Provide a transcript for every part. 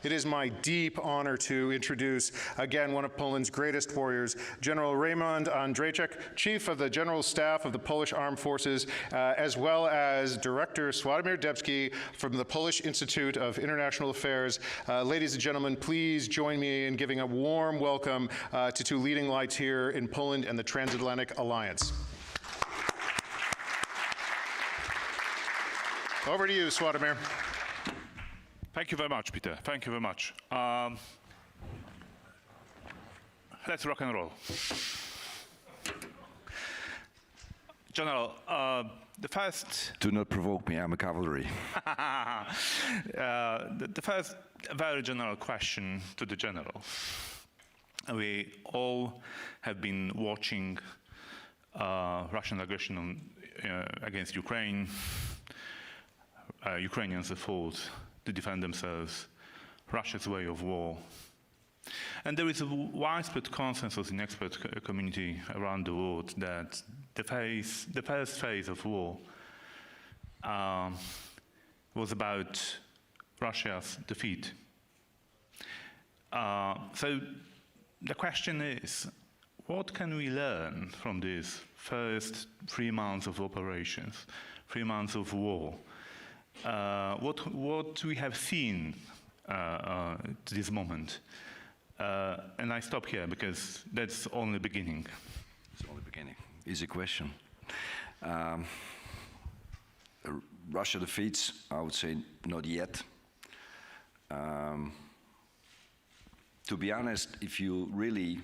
It is my deep honor to introduce, again, one of Poland's greatest warriors, General Raymond Andrzejczyk, Chief of the General Staff of the Polish Armed Forces, as well as Director Sławomir Debski from the Polish Institute of International Affairs. Ladies and gentlemen, please join me in giving a warm welcome to two leading lights here in Poland and the Transatlantic Alliance. Over to you, Sławomir. Thank you very much, Peter. Thank you very much. Let's rock and roll. General, the first... Do not provoke me, I'm a cavalry. The first very general question to the general. We all have been watching Russian aggression against Ukraine. Ukrainians have fought to defend themselves, Russia's way of war. And there is a widespread consensus in expert community around the world that the first phase of war was about Russia's defeat. So the question is, what can we learn from these first 3 months of operations, 3 months of war? What we have seen to this moment. And I stop here because that's only beginning. It's only beginning. Easy question. Russia defeats, I would say not yet. To be honest, if you really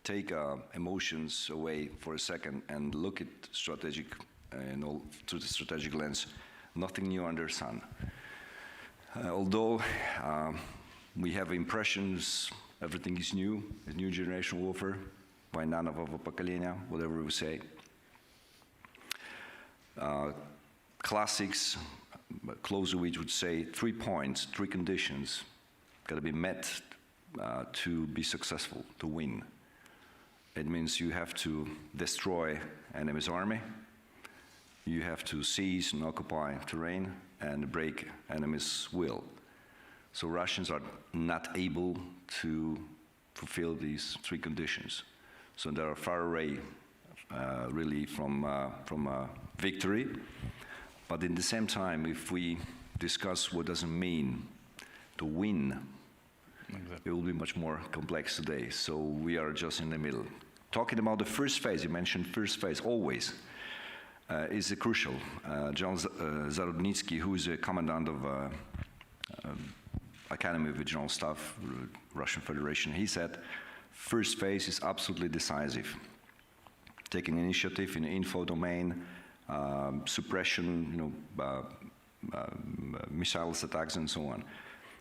take emotions away for a second and look at strategic, through the strategic lens, nothing new under the sun. Although we have impressions, everything is new, a new generation warfare, wojna nowego pokolenia, whatever we say. Classics, Clausewitz would say 3 points, 3 conditions, got to be met to be successful, to win. It means you have to destroy enemy's army, you have to seize and occupy terrain and break enemy's will. So Russians are not able to fulfill these 3 conditions. So they are far away, really, from victory. But in the same time, if we discuss what does it mean to win, exactly, it will be much more complex today. So we are just in the middle. Talking about the first phase, you mentioned first phase, always. Is crucial. General Zarodnitsky, who is a commandant of Academy of General Staff, Russian Federation, he said, first phase is absolutely decisive. Taking initiative in the info domain, suppression, missiles attacks and so on.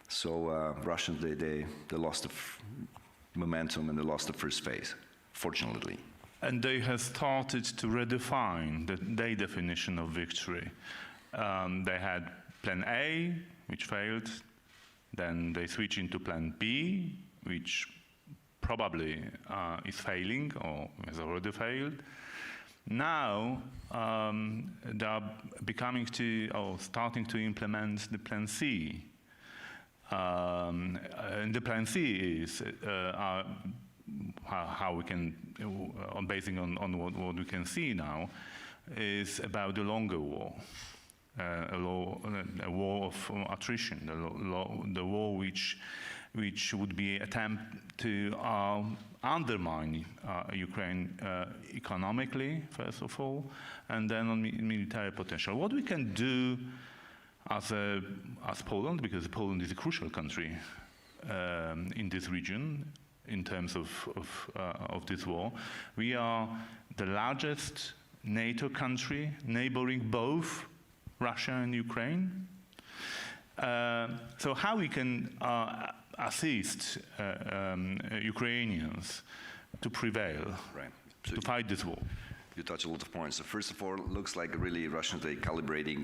So Russians, they lost the momentum and they lost the first phase, fortunately. And they have started to redefine their definition of victory. They had Plan A, which failed. Then they switched into Plan B, which probably is failing or has already failed. Now they are starting to implement the Plan C. And the Plan C is how we can, basing on what we can see now, is about the longer war, a war of attrition, the war which would be an attempt to undermine Ukraine economically, first of all, and then on military potential. What we can do as Poland, because Poland is a crucial country in this region, in terms of this war. We are the largest NATO country, neighboring both Russia and Ukraine. So how we can assist Ukrainians to prevail, right, to fight this war? You touch a lot of points. So first of all, it looks like really Russians are calibrating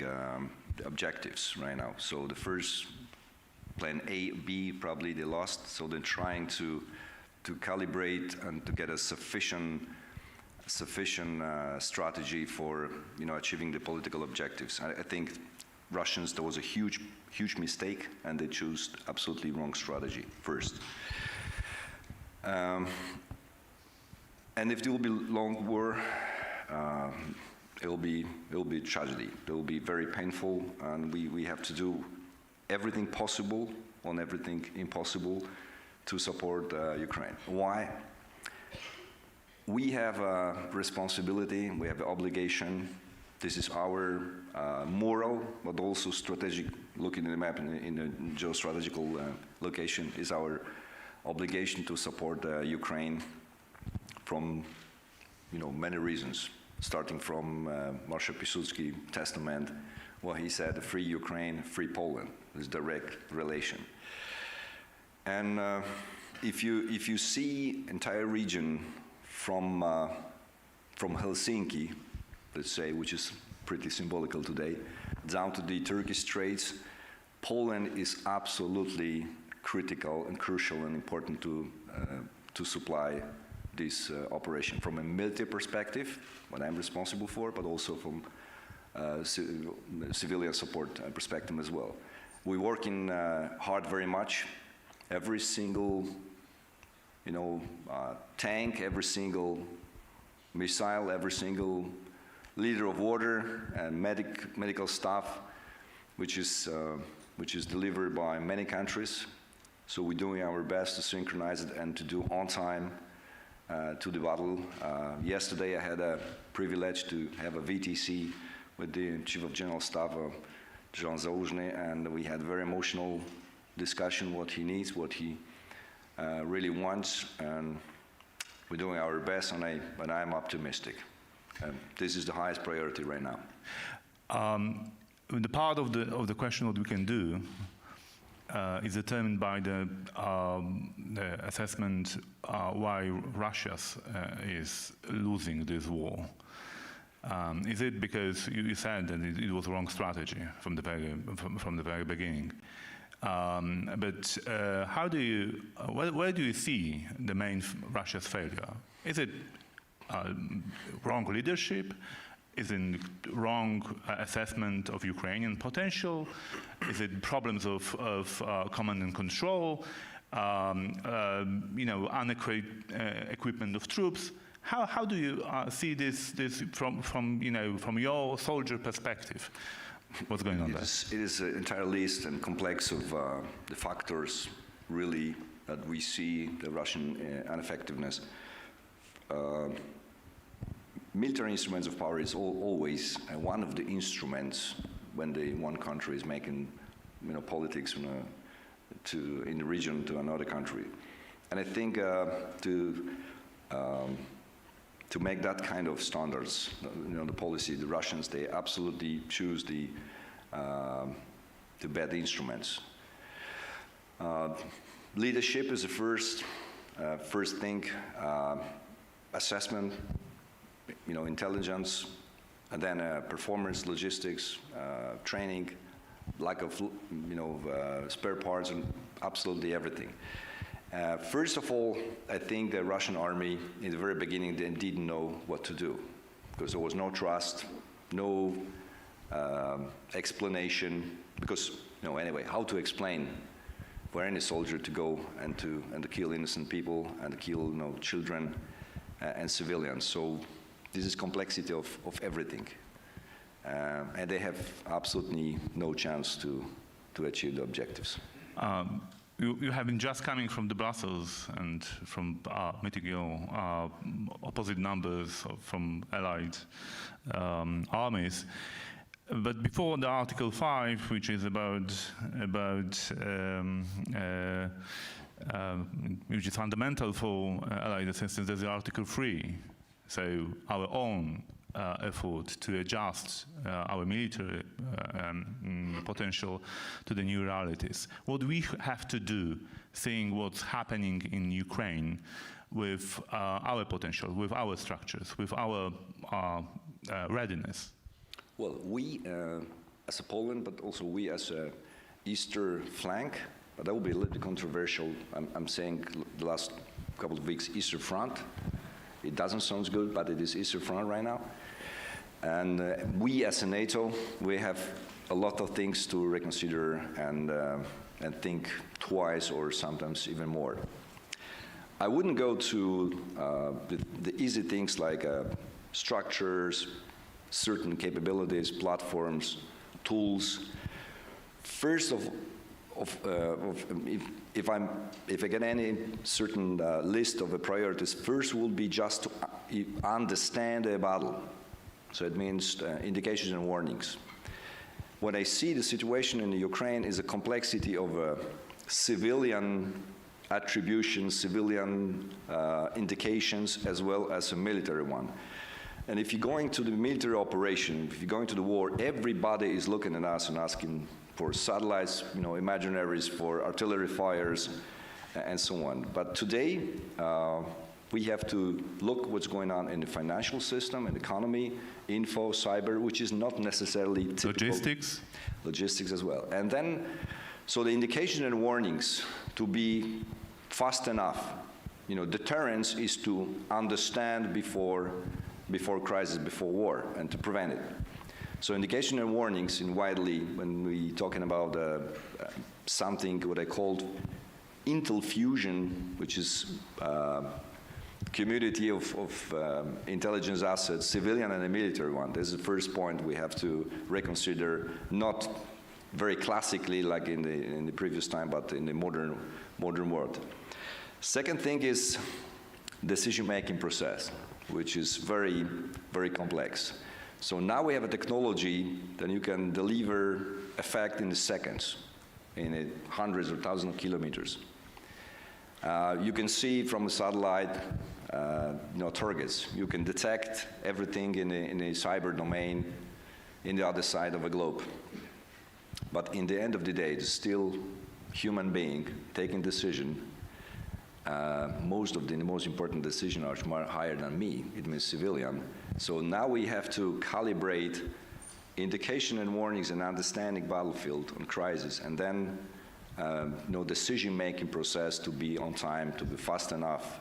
the objectives right now. So the first Plan A, B, probably they lost, so they're trying to calibrate and to get a sufficient strategy for achieving the political objectives. I think Russians, there was a huge mistake, and they chose absolutely wrong strategy first. And if there will be long war, it will be tragedy. It will be very painful, and we have to do everything possible on everything impossible to support Ukraine. Why? We have a responsibility, we have an obligation. This is our moral, but also strategic, looking at the map in a geostrategical location, is our obligation to support Ukraine from many reasons, starting from Marshal Piłsudski testament, where he said, free Ukraine, free Poland. There's direct relation. And if you see entire region from Helsinki, let's say, which is pretty symbolical today, down to the Turkish Straits, Poland is absolutely critical and crucial and important to supply this operation from a military perspective, what I'm responsible for, but also from civilian support perspective as well. We're working hard very much. Every single, tank, every single missile, every single liter of water and medical staff, which is delivered by many countries. So we're doing our best to synchronize it and to do on time to the battle. Yesterday I had a privilege to have a VTC with the Chief of General Staff, John Załużny, and we had a very emotional discussion, what he needs, what he really wants, and we're doing our best, and I'm optimistic. This is the highest priority right now. The part of the question what we can do is determined by the assessment why Russia is losing this war. Is it because you said that it was a wrong strategy from the very beginning? But where do you see the main Russia's failure? Is it wrong leadership? Is it wrong assessment of Ukrainian potential? Is it problems of command and control? Inadequate equipment of troops? How do you see this from your soldier perspective? What's going on there? It is an entire list and complex of the factors, really, that we see the Russian ineffectiveness. Military instruments of power is always one of the instruments when one country is making politics in the region to another country. And I think to make that kind of standards, the policy, the Russians, they absolutely choose the bad instruments. Leadership is the first thing, assessment, intelligence, and then performance, logistics, training, lack of spare parts, and absolutely everything. First of all, I think the Russian army, in the very beginning, they didn't know what to do, because there was no trust, no explanation, because, anyway, how to explain for any soldier to go and to kill innocent people and to kill, children and civilians. So this is complexity of everything. And they have absolutely no chance to achieve the objectives. You have been just coming from the Brussels and from meeting your opposite numbers from allied armies. But before the Article 5, which is which is fundamental for allied assistance, there's Article 3. So our own effort to adjust our military potential to the new realities. What we have to do, seeing what's happening in Ukraine with our potential, with our structures, with our readiness? Well, we as a Poland, but also we as a eastern flank, but that will be a little bit controversial. I'm saying the last couple of weeks, Eastern Front. It doesn't sound good, but it is Eastern Front right now. And we as a NATO, we have a lot of things to reconsider and think twice or sometimes even more. I wouldn't go to the easy things like structures, certain capabilities, platforms, tools. First if I get any certain list of the priorities, first will be just to understand the battle. So it means indications and warnings. What I see the situation in the Ukraine is a complexity of civilian attributions, civilian indications, as well as a military one. And if you're going to the military operation, if you're going to the war, everybody is looking at us and asking for satellites, imaginaries, for artillery fires, and so on. But today, we have to look what's going on in the financial system and economy, info, cyber, which is not necessarily typical. Logistics? Logistics as well. And then, so the indication and warnings to be fast enough. Deterrence is to understand before crisis, before war, and to prevent it. So indication and warnings when we talking about something what I called intel fusion, which is community of intelligence assets, civilian and a military one. This is the first point we have to reconsider, not very classically like in the previous time, but in the modern world. Second thing is decision-making process, which is very, very complex. So now we have a technology that you can deliver effect in seconds, in hundreds or thousands of kilometers. You can see from the satellite, targets. You can detect everything in a cyber domain in the other side of the globe. But in the end of the day, it's still human being taking decision. Most of the most important decisions are much higher than me. It means civilian. So now we have to calibrate indication and warnings and understanding battlefield on crisis, and then decision-making process to be on time, to be fast enough.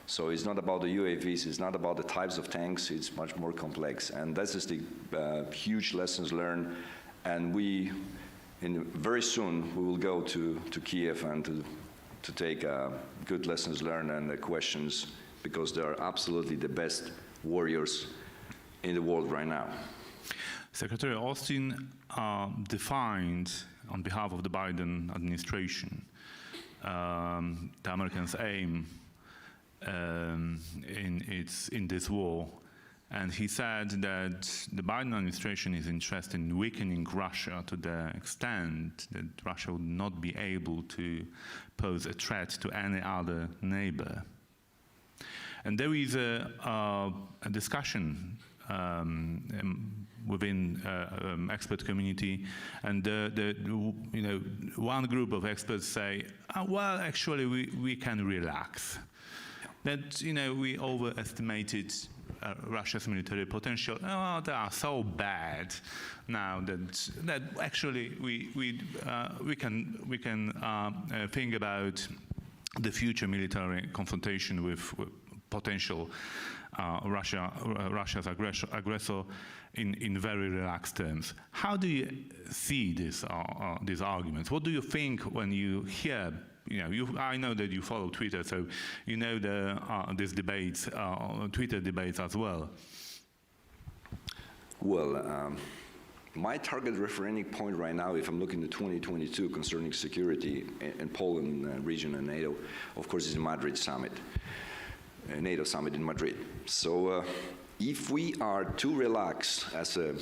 So it's not about the UAVs, it's not about the types of tanks, it's much more complex. And this is the huge lessons learned. And very soon, we will go to Kiev and to take good lessons learned and the questions, because they are absolutely the best warriors in the world right now. Secretary Austin defined, on behalf of the Biden administration, the Americans' aim in this war, and he said that the Biden administration is interested in weakening Russia to the extent that Russia would not be able to pose a threat to any other neighbor. And there is a discussion within expert community, and one group of experts say, well, actually we can relax. That we overestimated Russia's military potential. Oh, they are so bad now that actually we can think about the future military confrontation with potential Russia's aggressor in very relaxed terms. How do you see these arguments? What do you think when you hear? I know that you follow Twitter, so you know these debates, Twitter debates as well. Well, my target referendum point right now, if I'm looking at 2022 concerning security in Poland region and NATO, of course, is the Madrid summit, NATO summit in Madrid. So if we are too relaxed as a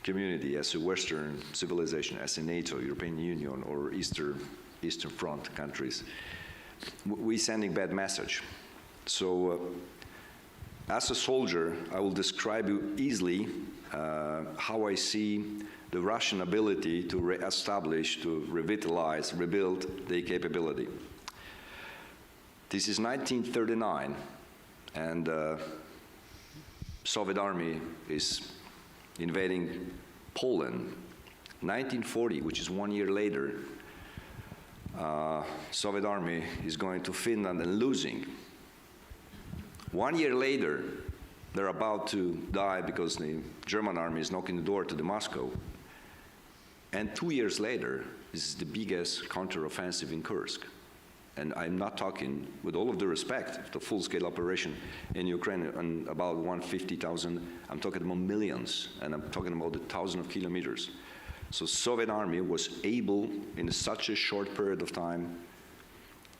community, as a Western civilization, as a NATO, European Union, or Eastern Front countries, we're sending bad message. So as a soldier, I will describe you easily how I see the Russian ability to re-establish, to revitalize, rebuild their capability. This is 1939, and Soviet army is invading Poland. 1940, which is 1 year later, Soviet army is going to Finland and losing. 1 year later, they're about to die because the German army is knocking the door to the Moscow. And 2 years later, this is the biggest counteroffensive in Kursk. And I'm not talking, with all of the respect, the full-scale operation in Ukraine on about 150,000. I'm talking about millions, and I'm talking about the thousands of kilometers. So Soviet army was able, in such a short period of time,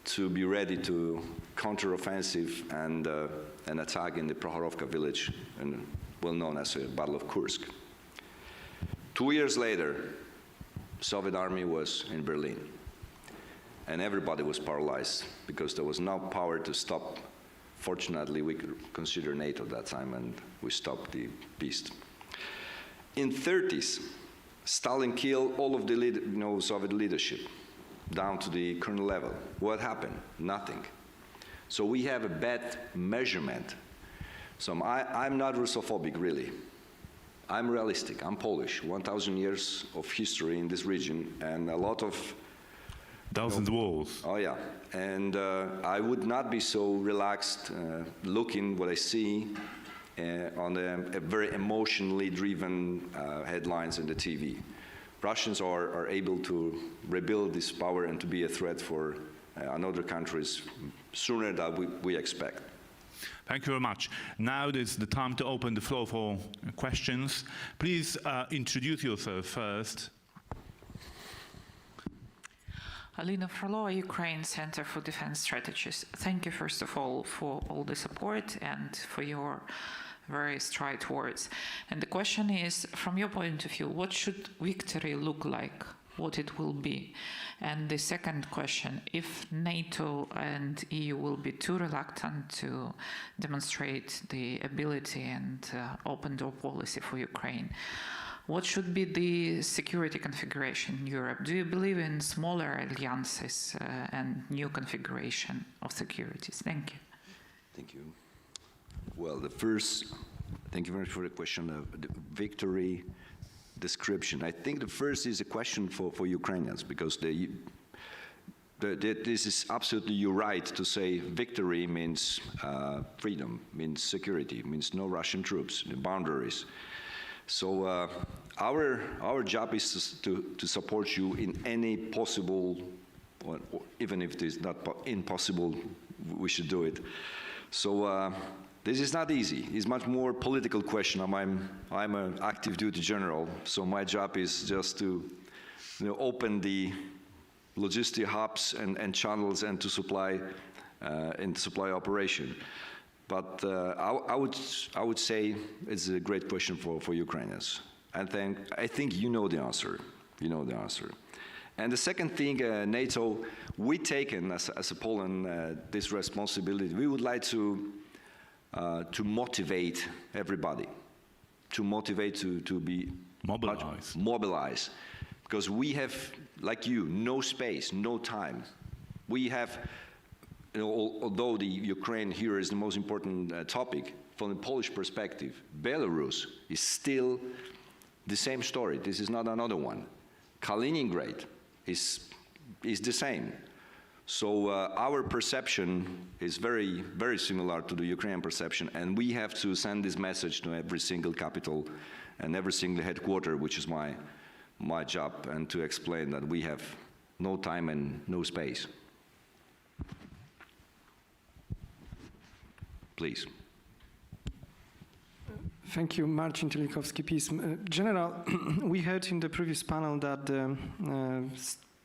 to be ready to counteroffensive and attack in the Prohorovka village, and well known as the Battle of Kursk. 2 years later, Soviet army was in Berlin. And everybody was paralyzed because there was no power to stop. Fortunately, we could consider NATO at that time, and we stopped the beast. In 30s, Stalin killed all of the Soviet leadership down to the colonel level. What happened? Nothing. So we have a bad measurement. So I'm not Russophobic, really. I'm realistic. I'm Polish. 1,000 years of history in this region, and a lot of Thousands wars. Oh yeah, and I would not be so relaxed looking what I see on a very emotionally driven headlines in the TV. Russians are able to rebuild this power and to be a threat for another countries sooner than we expect. Thank you very much. Now is the time to open the floor for questions. Please introduce yourself first. Alina Frolova, Ukraine Center for Defense Strategies. Thank you, first of all, for all the support and for your very straight words. And the question is, from your point of view, what should victory look like? What it will be? And the second question, if NATO and EU will be too reluctant to demonstrate the ability and open door policy for Ukraine, what should be the security configuration in Europe? Do you believe in smaller alliances and new configuration of securities? Thank you. Thank you. Well, thank you very much for the question of the victory description. I think the first is a question for Ukrainians, because this is absolutely, you're right to say victory means freedom, means security, means no Russian troops, the boundaries. So our job is to support you in any possible, or even if it is not impossible, we should do it. So this is not easy. It's much more political question. I'm an active duty general, so my job is just to open the logistic hubs and channels and to supply operation. But I would say it's a great question for Ukrainians. And I think you know the answer. You know the answer. And the second thing, NATO, we taken as a Poland this responsibility. We would like to motivate everybody, to be mobilize, because we have, like you, no space, no time. We have. Although the Ukraine here is the most important topic, from the Polish perspective, Belarus is still the same story. This is not another one. Kaliningrad is the same. So our perception is very, very similar to the Ukrainian perception, and we have to send this message to every single capital and every single headquarters, which is my job, and to explain that we have no time and no space. Please. Thank you, Marcin Tielikowski, PISM. General, we heard in the previous panel that the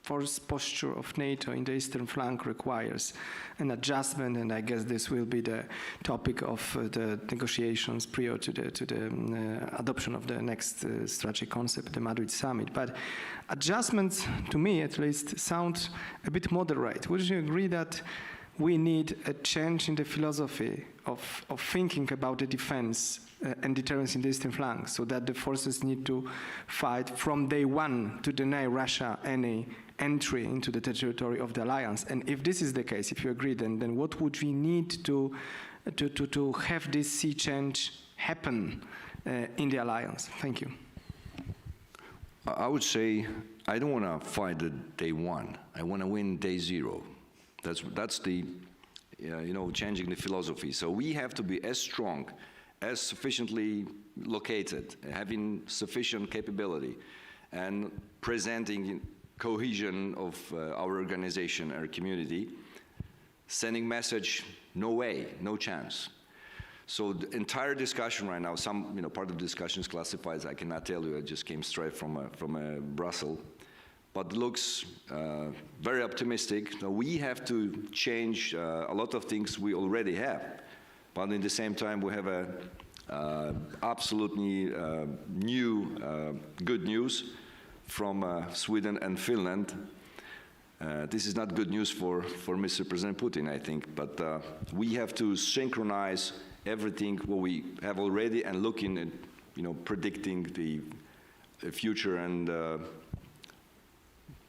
force posture of NATO in the eastern flank requires an adjustment, and I guess this will be the topic of the negotiations prior to the adoption of the next strategic concept, the Madrid summit. But adjustments, to me at least, sound a bit moderate. Would you agree that we need a change in the philosophy of thinking about the defense and deterrence in the eastern flank, so that the forces need to fight from day one to deny Russia any entry into the territory of the alliance? And if this is the case, if you agree, then what would we need to have this sea change happen in the alliance? Thank you. I would say I don't want to fight at day one. I want to win day zero. That's the, changing the philosophy. So we have to be as strong, as sufficiently located, having sufficient capability, and presenting cohesion of our organization, our community, sending message, no way, no chance. So the entire discussion right now, some, part of the discussion is classified, I cannot tell you, I just came straight from Brussels, but looks very optimistic. Now we have to change a lot of things we already have, but in the same time we have a absolutely new good news from Sweden and Finland. This is not good news for Mr. President Putin, I think, but we have to synchronize everything what we have already and looking at, predicting the future, and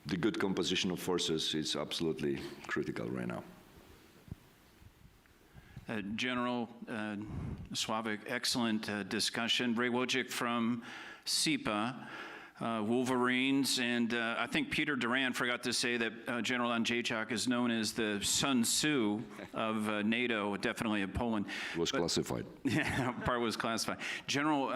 the good composition of forces is absolutely critical right now. General Sławek, excellent discussion. Ray Wojcik from SIPA, Wolverines, and I think Peter Duran forgot to say that General Andrzejczak is known as the Sun Tzu of NATO, definitely of Poland. It was classified. Yeah, part was classified. General,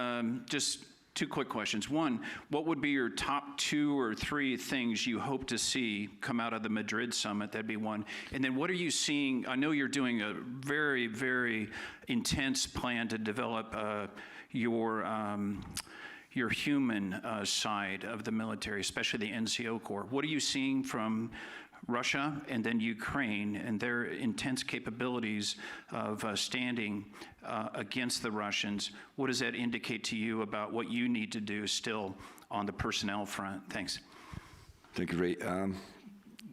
just two quick questions. One, what would be your top 2 or 3 things you hope to see come out of the Madrid summit? That'd be one. And then what are you seeing? I know you're doing a very, very intense plan to develop your human side of the military, especially the NCO Corps. What are you seeing from Russia and then Ukraine and their intense capabilities of standing against the Russians? What does that indicate to you about what you need to do still on the personnel front? Thanks. Thank you, Ray.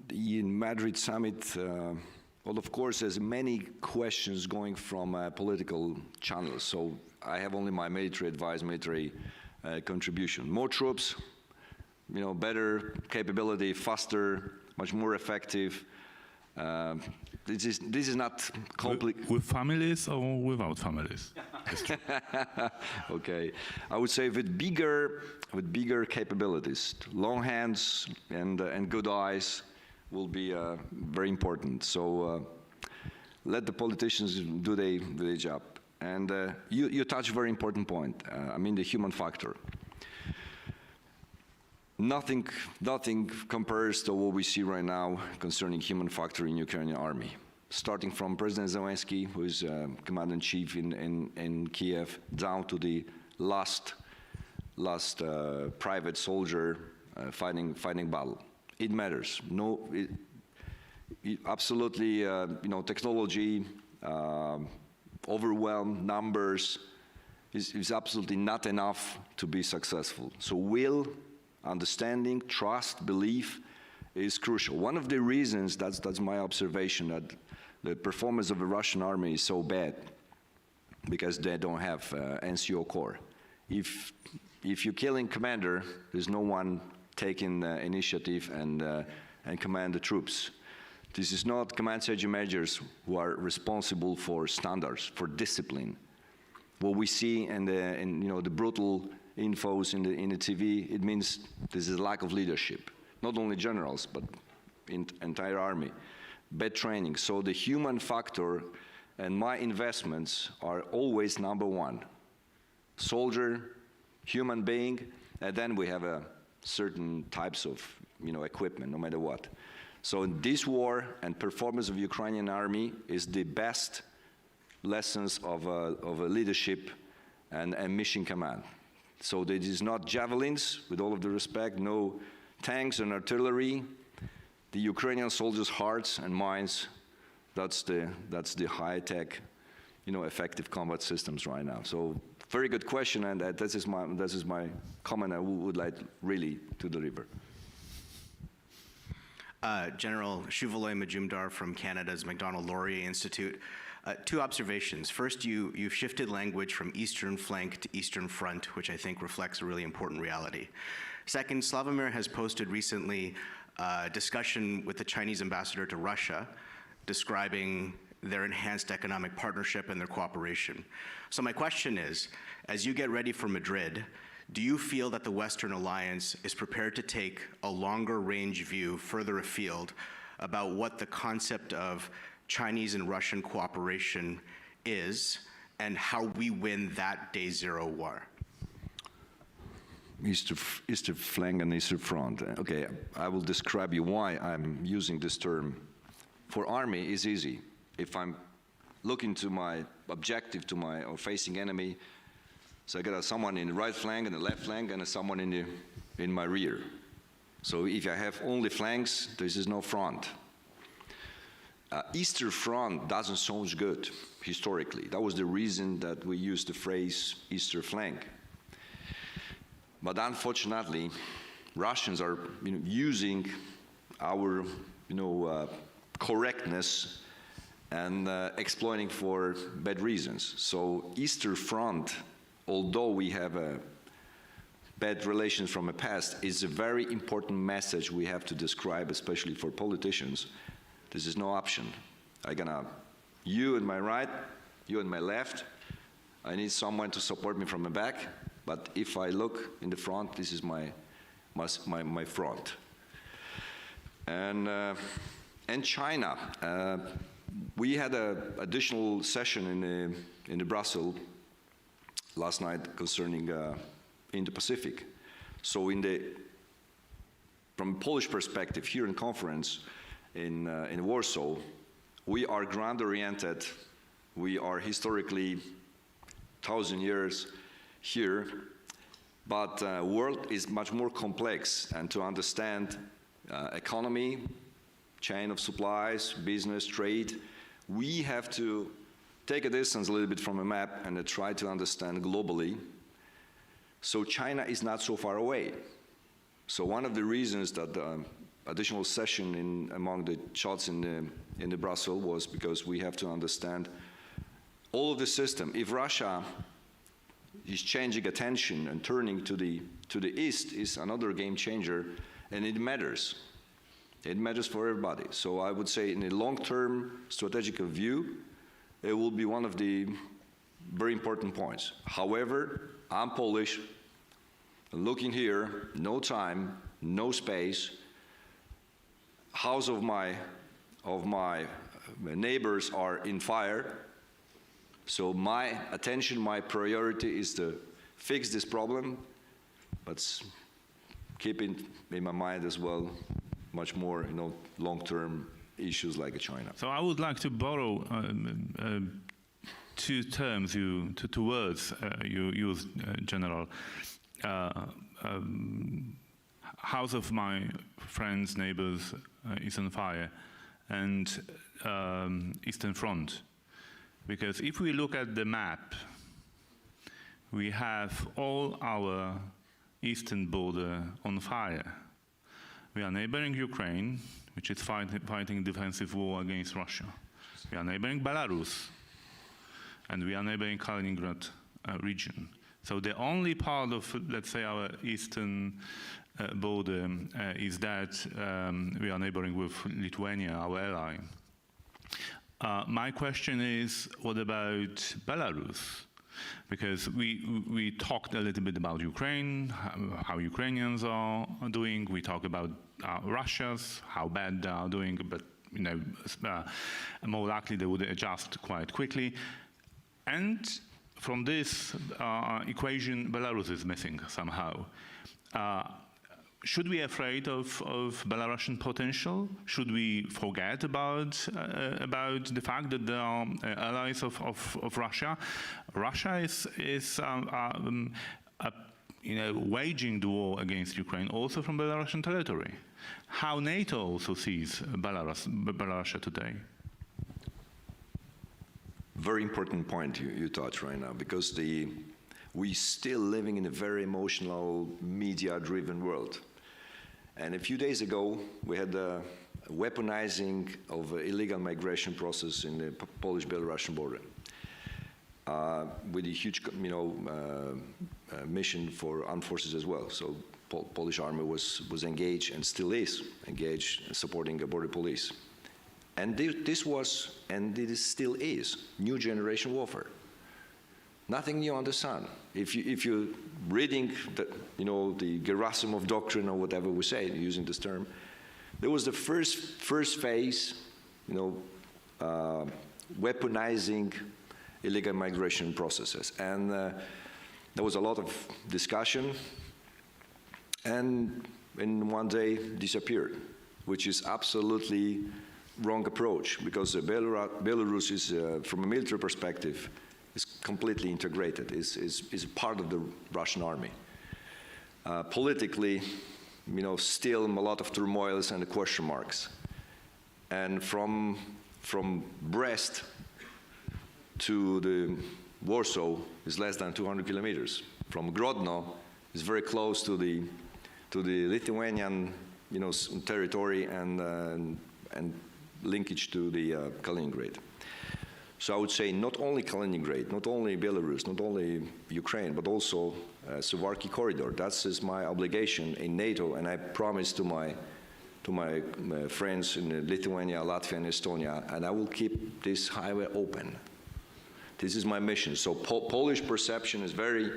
The Madrid summit, well, of course, there's many questions going from political channels. So I have only my military advice, military contribution. More troops, better capability, faster, much more effective. This is not complicated. With families or without families? Okay, I would say with bigger capabilities, long hands and good eyes will be very important. So let the politicians do their job. And you touch a very important point. The human factor. Nothing compares to what we see right now concerning human factor in Ukrainian army. Starting from President Zelensky, who is commander-in-chief in Kiev, down to the last private soldier fighting battle. It matters. Absolutely, technology, overwhelmed numbers is absolutely not enough to be successful. So will, understanding, trust, belief is crucial. One of the reasons, that's my observation, that the performance of the Russian army is so bad, because they don't have NCO Corps. If you're killing commander, there's no one taking initiative and command the troops. This is not command sergeant majors who are responsible for standards, for discipline. What we see in the brutal infos in the TV, it means this is a lack of leadership. Not only generals, but in entire army. Bad training. So the human factor and my investments are always number one. Soldier, human being, and then we have certain types of equipment, no matter what. So in this war and performance of Ukrainian army is the best lessons of a leadership and mission command. So it is not javelins, with all of the respect, no tanks and artillery. The Ukrainian soldiers' hearts and minds, that's the high-tech, effective combat systems right now. So very good question, and this is my comment I would like really to deliver. General Shuvaloy Majumdar from Canada's Macdonald-Laurier Institute. 2 observations. First, you've shifted language from Eastern Flank to Eastern Front, which I think reflects a really important reality. Second, Slavomir has posted recently a discussion with the Chinese ambassador to Russia, describing their enhanced economic partnership and their cooperation. So my question is, as you get ready for Madrid, do you feel that the Western Alliance is prepared to take a longer range view further afield about what the concept of Chinese and Russian cooperation is and how we win that day zero war? eastern flank and eastern front. Okay, I will describe you why I'm using this term. For army, it's easy. If I'm looking to my objective, to my or facing enemy, so I got someone in the right flank and the left flank and someone in my rear. So if I have only flanks, this is no front. Eastern front doesn't sound good historically. That was the reason that we used the phrase eastern flank. But unfortunately, Russians are using our correctness and exploiting for bad reasons. So Eastern Front, although we have bad relations from the past, is a very important message we have to describe, especially for politicians. This is no option. You on my right, you on my left. I need someone to support me from the back. But if I look in the front, this is my front. And China, we had an additional session in the Brussels last night concerning Indo-Pacific. So from a Polish perspective, here in conference in Warsaw, we are ground-oriented. We are historically 1,000 years here, but world is much more complex, and to understand economy, chain of supplies, business, trade, we have to take a distance a little bit from a map and try to understand globally. So China is not so far away. So one of the reasons that the additional session among the shots in the Brussels was because we have to understand all of the system. If Russia is changing attention and turning to the east, is another game changer, and it matters. It matters for everybody. So I would say in a long-term strategic view, it will be one of the very important points. However, I'm Polish, looking here, no time, no space. House of my neighbors are in fire. So my attention, my priority is to fix this problem, but keeping in my mind as well much more, long-term issues like China. So I would like to borrow two words you used, General. House of my friends, neighbors is on fire, and Eastern Front. Because if we look at the map, we have all our eastern border on fire. We are neighboring Ukraine, which is fighting defensive war against Russia. We are neighboring Belarus, and we are neighboring Kaliningrad region. So the only part of, let's say, our eastern border is that we are neighboring with Lithuania, our ally. My question is, what about Belarus? Because we talked a little bit about Ukraine, how Ukrainians are doing. We talk about Russia's, how bad they are doing, but more likely they would adjust quite quickly. And from this equation, Belarus is missing somehow. Should we be afraid of Belarusian potential? Should we forget about the fact that they are allies of Russia? Russia is waging the war against Ukraine also from Belarusian territory. How NATO also sees Belarus today? Very important point you touch right now, because we still living in a very emotional, media-driven world. And a few days ago, we had a weaponizing of illegal migration process in the Polish-Belarusian border, with a huge, mission for armed forces as well. So Polish army was engaged and still is engaged, supporting the border police. And this was, and it still is, new generation warfare. Nothing new under the sun. If you're reading the Gerasimov doctrine or whatever we say, using this term, there was the first phase, weaponizing illegal migration processes, and there was a lot of discussion, and in one day disappeared, which is absolutely wrong approach, because Belarus is, from a military perspective, is completely integrated, is part of the Russian army. Politically, still a lot of turmoils and question marks. And from Brest to the Warsaw is less than 200 kilometers. From Grodno is very close to the Lithuanian, territory and linkage to the Kaliningrad. So I would say not only Kaliningrad, not only Belarus, not only Ukraine, but also Suwalki corridor. That's my obligation in NATO, and I promise to my friends in Lithuania, Latvia, and Estonia, and I will keep this highway open. This is my mission. So Polish perception is very,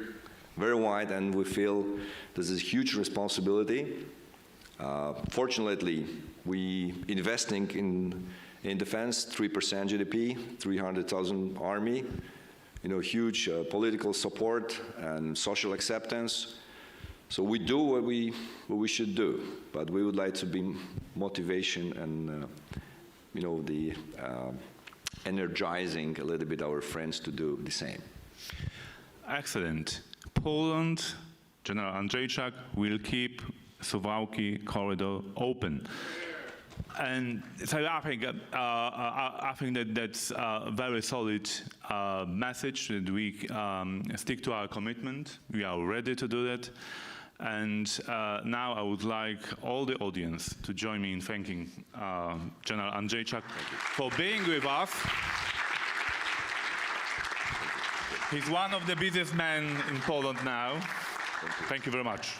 very wide, and we feel this is a huge responsibility. Fortunately, we investing in defense, 3% GDP, 300,000 army, huge political support and social acceptance. So we do what we should do, but we would like to be motivation and energizing a little bit our friends to do the same. Excellent. Poland, General Andrzejczak, will keep Suwalki corridor open. And so I think that that's a very solid message, that we stick to our commitment. We are ready to do that. And now I would like all the audience to join me in thanking General Andrzejczak for being with us. He's one of the busiest men in Poland now. Thank you very much.